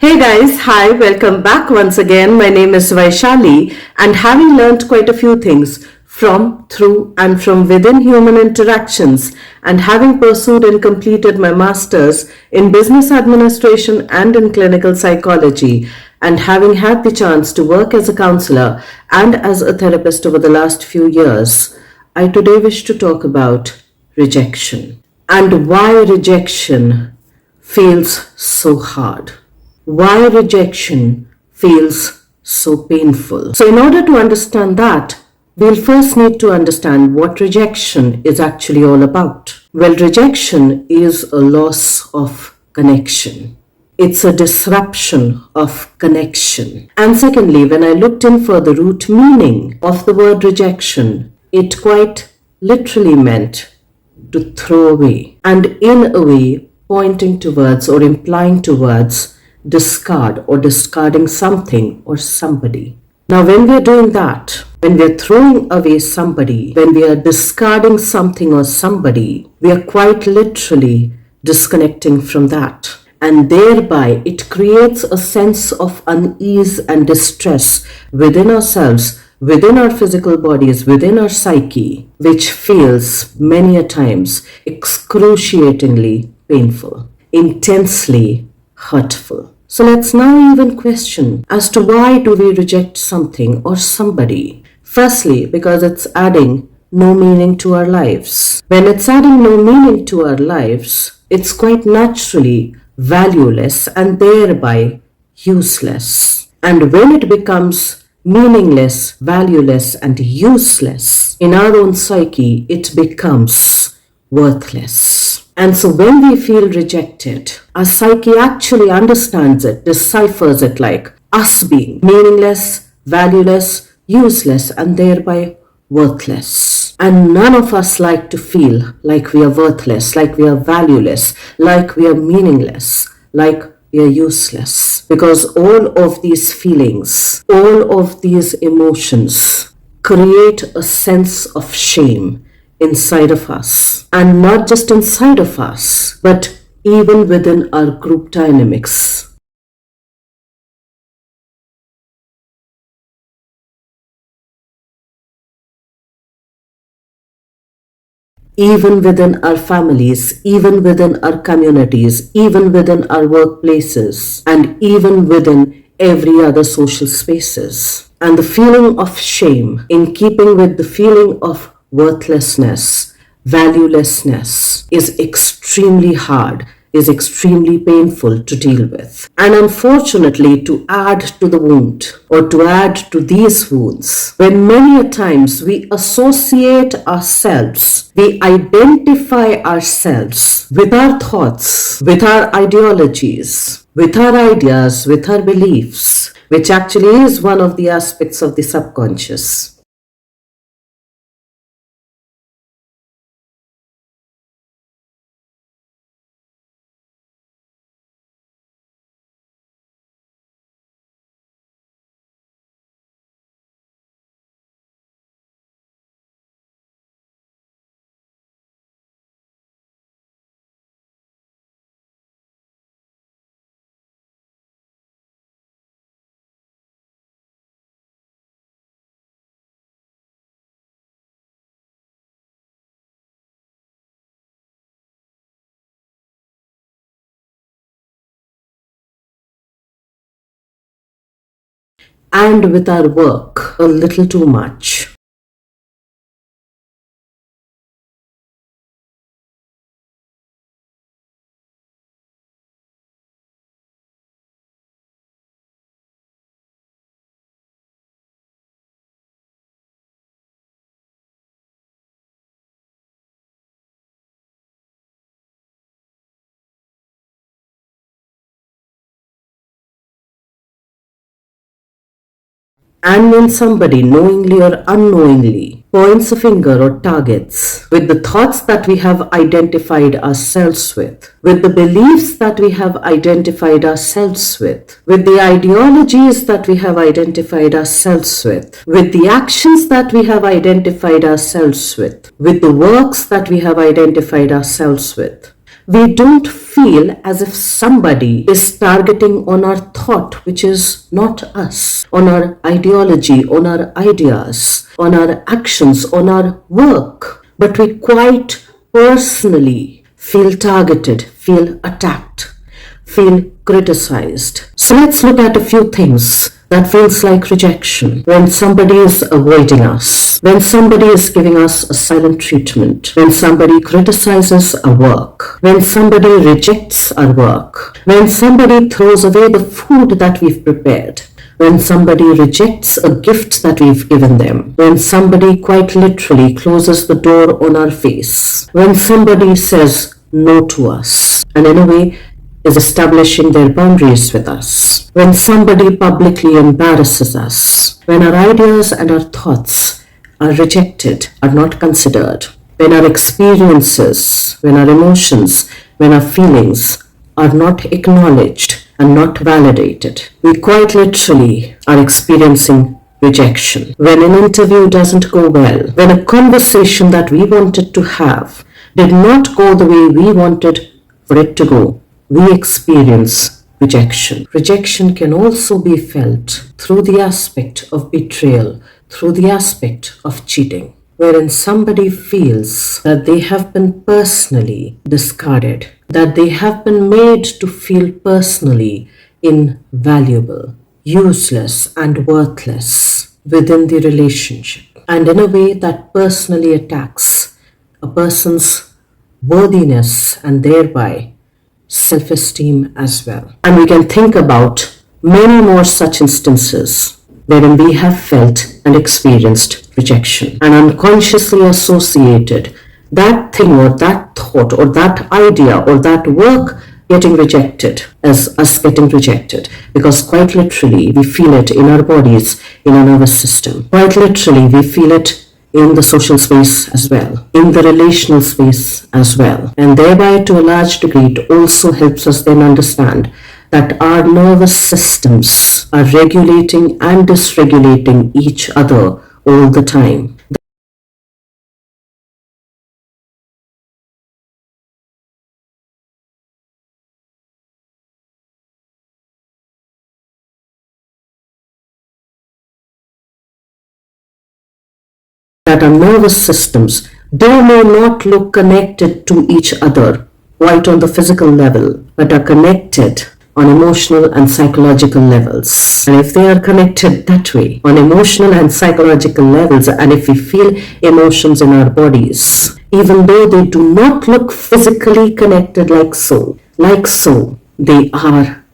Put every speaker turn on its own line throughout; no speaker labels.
Hey guys, hi, welcome back once again. My name is Vaishali, and having learned quite a few things from, through, and from within human interactions, and having pursued and completed my master's in business administration and in clinical psychology, and having had the chance to work as a counselor and as a therapist over the last few years, I today wish to talk about rejection and why rejection feels so hard. Why rejection feels so painful. So in order to understand that, we'll first need to understand what rejection is actually all about. Well, rejection is a loss of connection. It's a disruption of connection. And secondly, when I looked in for the root meaning of the word rejection, it quite literally meant to throw away. And in a way, pointing towards or implying towards discard or discarding something or somebody. Now, when we are doing that, when we are throwing away somebody, when we are discarding something or somebody, we are quite literally disconnecting from that. And thereby, it creates a sense of unease and distress within ourselves, within our physical bodies, within our psyche, which feels many a times excruciatingly painful, intensely hurtful. So let's now even question as to why do we reject something or somebody. Firstly, because it's adding no meaning to our lives. When it's adding no meaning to our lives, it's quite naturally valueless and thereby useless. And when it becomes meaningless, valueless, and useless in our own psyche, it becomes worthless. And so when we feel rejected, our psyche actually understands it, deciphers it like us being meaningless, valueless, useless, and thereby worthless. And none of us like to feel like we are worthless, like we are valueless, like we are meaningless, like we are useless. Because all of these feelings, all of these emotions create a sense of shame inside of us, and not just inside of us, but even within our group dynamics. Even within our families, even within our communities, even within our workplaces, and even within every other social spaces. And the feeling of shame in keeping with the feeling of worthlessness, valuelessness is extremely hard, is extremely painful to deal with. And unfortunately, to add to the wound or to add to these wounds, when many a times we associate ourselves, we identify ourselves with our thoughts, with our ideologies, with our ideas, with our beliefs, which actually is one of the aspects of the subconscious. And with our work a little too much. And when somebody knowingly or unknowingly points a finger or targets with the thoughts that we have identified ourselves with the beliefs that we have identified ourselves with the ideologies that we have identified ourselves with the actions that we have identified ourselves with the works that we have identified ourselves with We don't feel as if somebody is targeting on our thought, which is not us, on our ideology, on our ideas, on our actions, on our work. But we quite personally feel targeted, feel attacked, feel criticized. So let's look at a few things that feels like rejection. When somebody is avoiding us, when somebody is giving us a silent treatment, when somebody criticizes our work, when somebody rejects our work, when somebody throws away the food that we've prepared, when somebody rejects a gift that we've given them, when somebody quite literally closes the door on our face, when somebody says no to us, and in a way is establishing their boundaries with us, when somebody publicly embarrasses us, when our ideas and our thoughts are rejected, are not considered, when our experiences, when our emotions, when our feelings are not acknowledged and not validated, we quite literally are experiencing rejection. When an interview doesn't go well, when a conversation that we wanted to have did not go the way we wanted for it to go, we experience rejection. Rejection can also be felt through the aspect of betrayal, through the aspect of cheating, wherein somebody feels that they have been personally discarded, that they have been made to feel personally invaluable, useless, and worthless within the relationship, and in a way that personally attacks a person's worthiness and thereby self-esteem as well. And we can think about many more such instances wherein we have felt and experienced rejection and unconsciously associated that thing or that thought or that idea or that work getting rejected as us getting rejected, because quite literally we feel it in our bodies, in our nervous system. Quite literally we feel it in the social space as well, in the relational space as well. And thereby, to a large degree, it also helps us then understand that our nervous systems are regulating and dysregulating each other all the time. That our nervous systems, they may not look connected to each other quite on the physical level, but are connected on emotional and psychological levels. And if they are connected that way, on emotional and psychological levels, and if we feel emotions in our bodies, even though they do not look physically connected like so, they are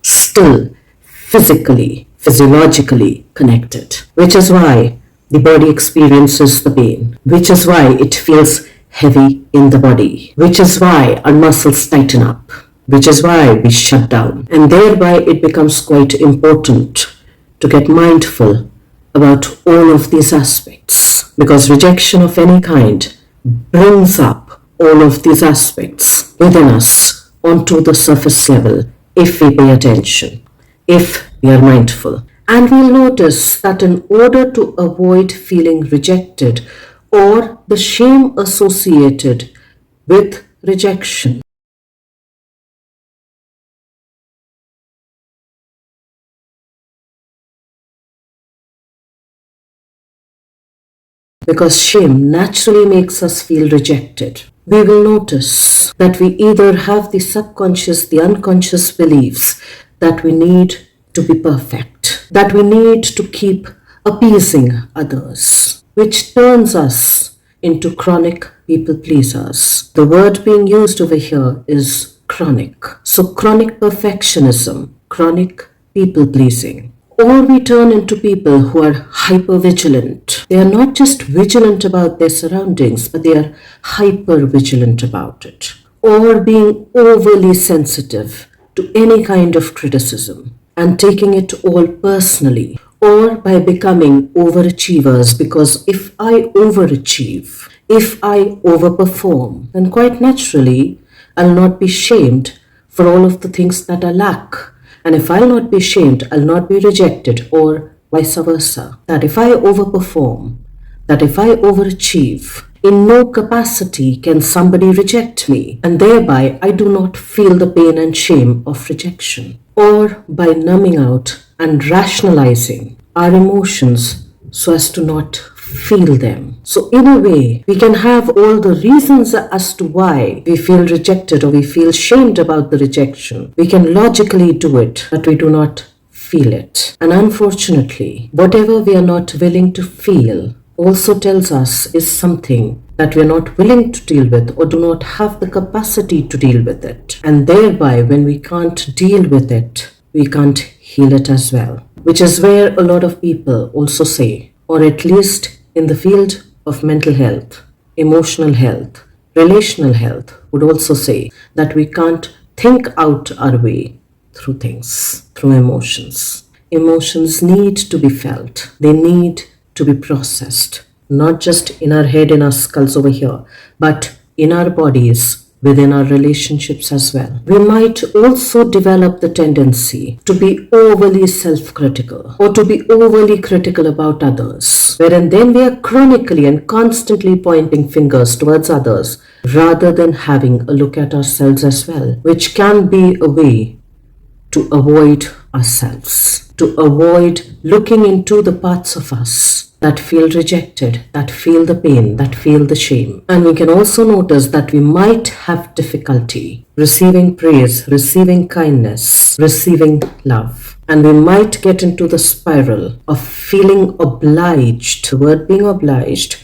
still physically, physiologically connected, which is why the body experiences the pain, which is why it feels heavy in the body, which is why our muscles tighten up, which is why we shut down. And thereby it becomes quite important to get mindful about all of these aspects, because rejection of any kind brings up all of these aspects within us onto the surface level if we pay attention, if we are mindful. And we'll notice that in order to avoid feeling rejected or the shame associated with rejection, because shame naturally makes us feel rejected, we will notice that we either have the subconscious, the unconscious beliefs that we need to be perfect, that we need to keep appeasing others, which turns us into chronic people pleasers. The word being used over here is chronic. So chronic perfectionism, chronic people pleasing. Or we turn into people who are hyper vigilant. They are not just vigilant about their surroundings, but they are hyper vigilant about it. Or being overly sensitive to any kind of criticism and taking it all personally, or by becoming overachievers, because if I overachieve, if I overperform, then quite naturally I'll not be shamed for all of the things that I lack. And if I'll not be shamed, I'll not be rejected, or vice versa. That if I overperform, that if I overachieve, In no capacity can somebody reject me, and thereby I do not feel the pain and shame of rejection. Or by numbing out and rationalizing our emotions so as to not feel them. So, in a way, we can have all the reasons as to why we feel rejected or we feel shamed about the rejection. We can logically do it, but we do not feel it. And unfortunately, whatever we are not willing to feel also tells us is something that we are not willing to deal with or do not have the capacity to deal with it. And thereby, when we can't deal with it, we can't heal it as well. Which is where a lot of people also say, or at least in the field of mental health, emotional health, relational health, would also say that we can't think out our way through things, through emotions. Emotions need to be felt, they need to be processed, not just in our head, in our skulls over here, but in our bodies, within our relationships as well. We might also develop the tendency to be overly self critical or to be overly critical about others, wherein then we are chronically and constantly pointing fingers towards others rather than having a look at ourselves as well, which can be a way to avoid ourselves, to avoid looking into the parts of us that feel rejected, that feel the pain, that feel the shame. And we can also notice that we might have difficulty receiving praise, receiving kindness, receiving love. And we might get into the spiral of feeling obliged, the word being obliged,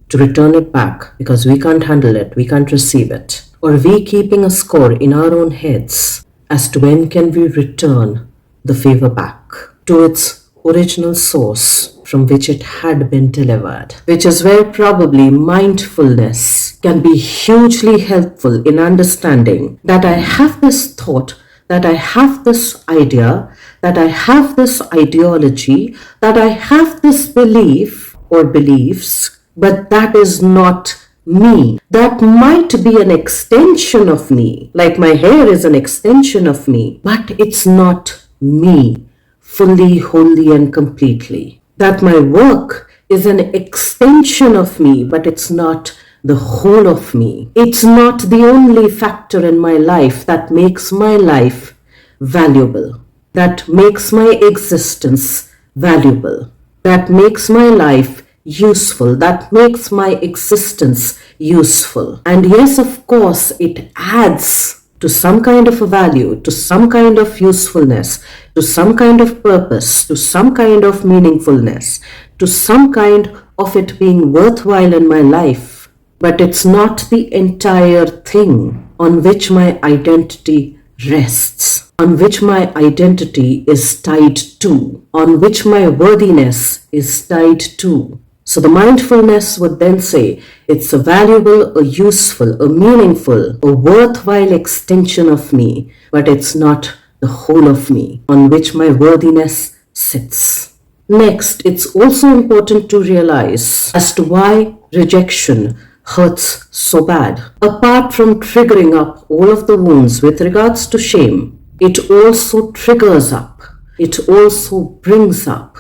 to return it back because we can't handle it, we can't receive it. Or we keeping a score in our own heads as to when can we return the favor back to its original source from which it had been delivered. Which is where probably mindfulness can be hugely helpful in understanding that I have this thought, that I have this idea, that I have this ideology, that I have this belief or beliefs, but that is not me. That might be an extension of me, like my hair is an extension of me, but it's not me fully, wholly, and completely. That my work is an extension of me, but it's not the whole of me. It's not the only factor in my life that makes my life valuable, that makes my existence valuable, that makes my life useful, that makes my existence useful. And yes, of course, it adds to some kind of a value, to some kind of usefulness, to some kind of purpose, to some kind of meaningfulness, to some kind of it being worthwhile in my life. But it's not the entire thing on which my identity rests, on which my identity is tied to, on which my worthiness is tied to. So the mindfulness would then say it's a valuable, a useful, a meaningful, a worthwhile extension of me, but it's not the whole of me on which my worthiness sits. Next, it's also important to realize as to why rejection hurts so bad. Apart from triggering up all of the wounds with regards to shame, it also triggers up, it also brings up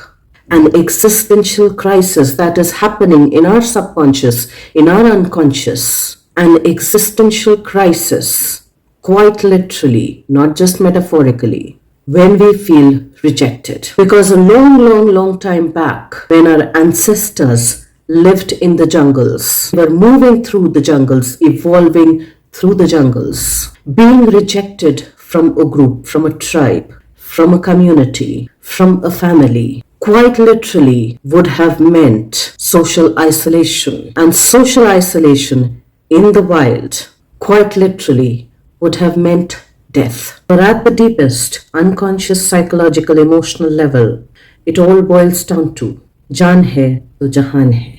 an existential crisis that is happening in our subconscious, in our unconscious, an existential crisis, quite literally, not just metaphorically, when we feel rejected. Because a long, long, long time back, when our ancestors lived in the jungles, were moving through the jungles, evolving through the jungles, being rejected from a group, from a tribe, from a community, from a family, quite literally would have meant social isolation. And social isolation in the wild, quite literally, would have meant death. But at the deepest, unconscious, psychological, emotional level, it all boils down to Jaan hai to jahan hai.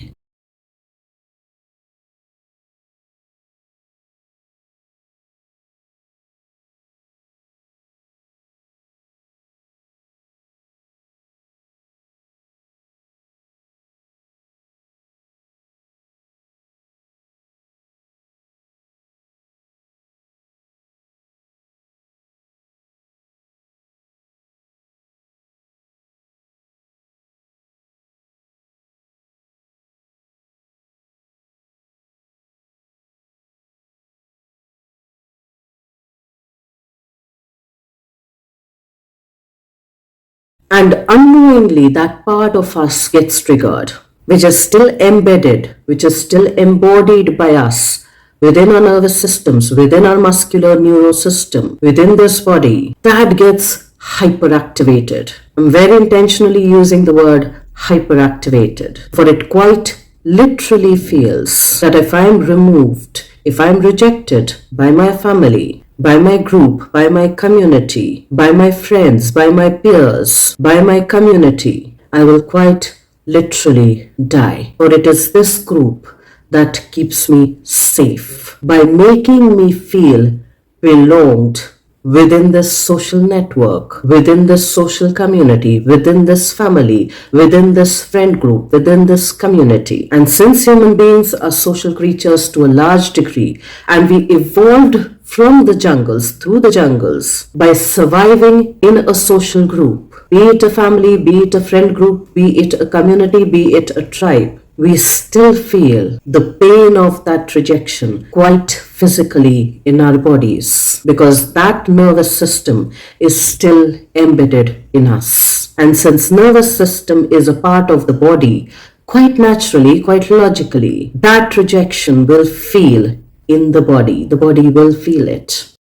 And unknowingly, that part of us gets triggered, which is still embedded, which is still embodied by us within our nervous systems, within our muscular neurosystem, within this body, that gets hyperactivated. I'm very intentionally using the word hyperactivated, for it quite literally feels that if I'm removed, if I'm rejected by my family, by my group, by my community, by my friends, by my peers, by my community, I will quite literally die. For it is this group that keeps me safe by making me feel belonged within this social network, within this social community, within this family, within this friend group, within this community. And since human beings are social creatures to a large degree, and we evolved from the jungles, through the jungles, by surviving in a social group, be it a family, be it a friend group, be it a community, be it a tribe, we still feel the pain of that rejection quite physically in our bodies, because that nervous system is still embedded in us. And since nervous system is a part of the body, quite naturally, quite logically, that rejection will feel in the body. The body will feel it.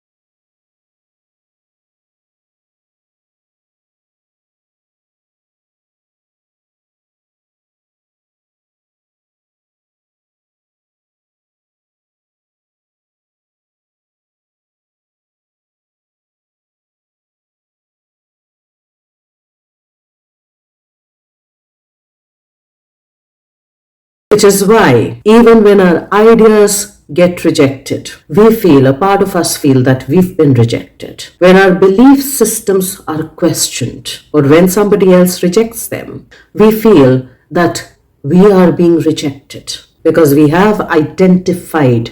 Which is why, even when our ideas get rejected, we feel, a part of us feel that we've been rejected. When our belief systems are questioned, or when somebody else rejects them, we feel that we are being rejected because we have identified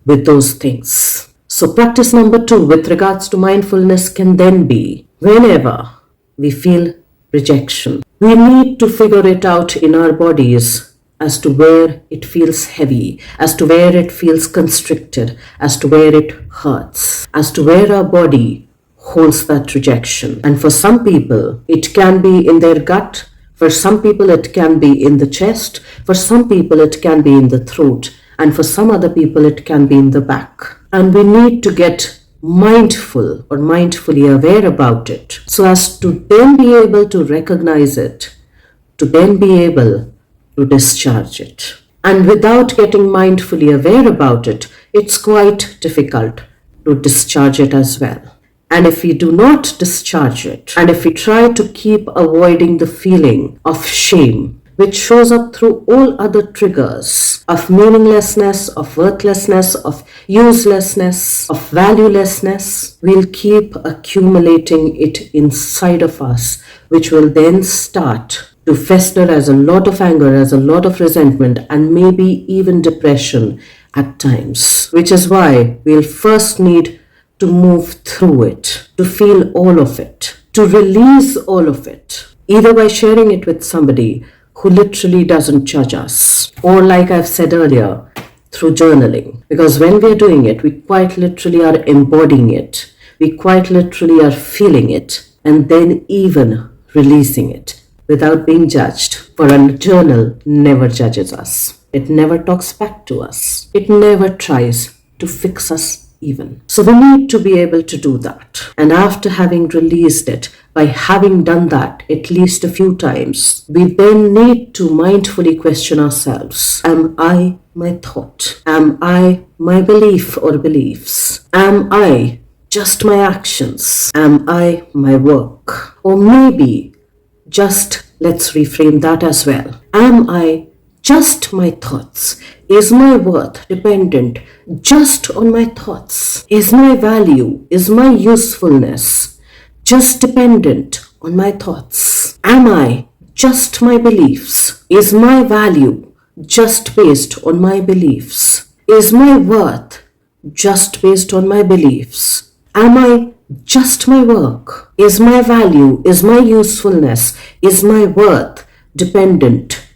with those things. So practice number 2 with regards to mindfulness can then be, whenever we feel rejection, we need to figure it out in our bodies as to where it feels heavy, as to where it feels constricted, as to where it hurts, as to where our body holds that rejection. And for some people, it can be in their gut. For some people, it can be in the chest. For some people, it can be in the throat. And for some other people, it can be in the back. And we need to get mindful or mindfully aware about it so as to then be able to recognize it, to then be able to discharge it. And without getting mindfully aware about it, it's quite difficult to discharge it as well. And if we do not discharge it, and if we try to keep avoiding the feeling of shame, which shows up through all other triggers of meaninglessness, of worthlessness, of uselessness, of valuelessness, we'll keep accumulating it inside of us, which will then start to fester as a lot of anger, as a lot of resentment, and maybe even depression at times. Which is why we'll first need to move through it, to feel all of it, to release all of it, either by sharing it with somebody who literally doesn't judge us, or like I've said earlier, through journaling. Because when we're doing it, we quite literally are embodying it. We quite literally are feeling it, and then even releasing it without being judged. For a journal never judges us. It never talks back to us. It never tries to fix us even. So we need to be able to do that. And after having released it, by having done that at least a few times, we then need to mindfully question ourselves. Am I my thought? Am I my belief or beliefs? Am I just my actions? Am I my work? Or maybe just let's reframe that as well. Am I just my thoughts? Is my worth dependent just on my thoughts? Is my value, is my usefulness just dependent on my thoughts? Am I just my beliefs? Is my value just based on my beliefs? Is my worth just based on my beliefs? Am I just my work? Is my value, is my usefulness, is my worth dependent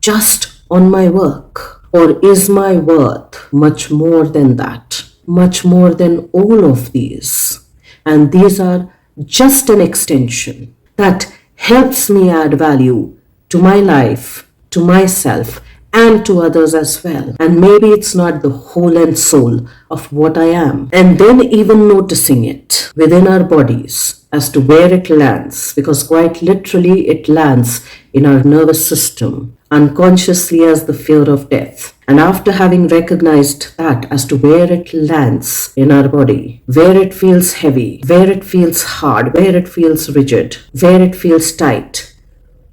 just on my work? Or is my worth much more than that? Much more than all of these? And these are just an extension that helps me add value to my life, to myself, and to others as well. And maybe it's not the whole and soul of what I am. And then even noticing it within our bodies as to where it lands, because quite literally it lands in our nervous system unconsciously as the fear of death. And after having recognized that as to where it lands in our body, where it feels heavy, where it feels hard, where it feels rigid, where it feels tight,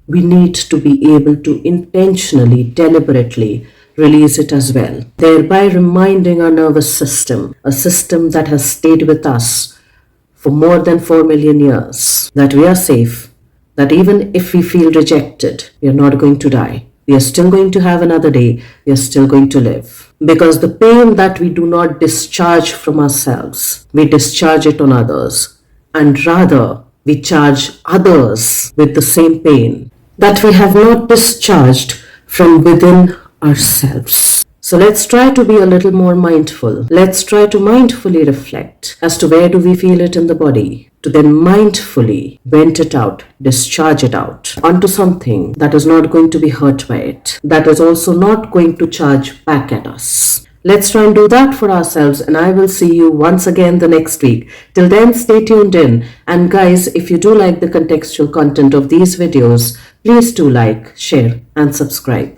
we need to be able to intentionally, deliberately release it as well, thereby reminding our nervous system, a system that has stayed with us for more than 4 million years, that we are safe, that even if we feel rejected, we are not going to die. We are still going to have another day. We are still going to live. Because the pain that we do not discharge from ourselves, we discharge it on others. And rather, we charge others with the same pain that we have not discharged from within ourselves. So let's try to be a little more mindful. Let's try to mindfully reflect as to where do we feel it in the body, to then mindfully vent it out, discharge it out onto something that is not going to be hurt by it, that is also not going to charge back at us. Let's try and do that for ourselves, and I will see you once again the next week. Till then, stay tuned in. And guys, if you do like the contextual content of these videos, please do like, share, and subscribe.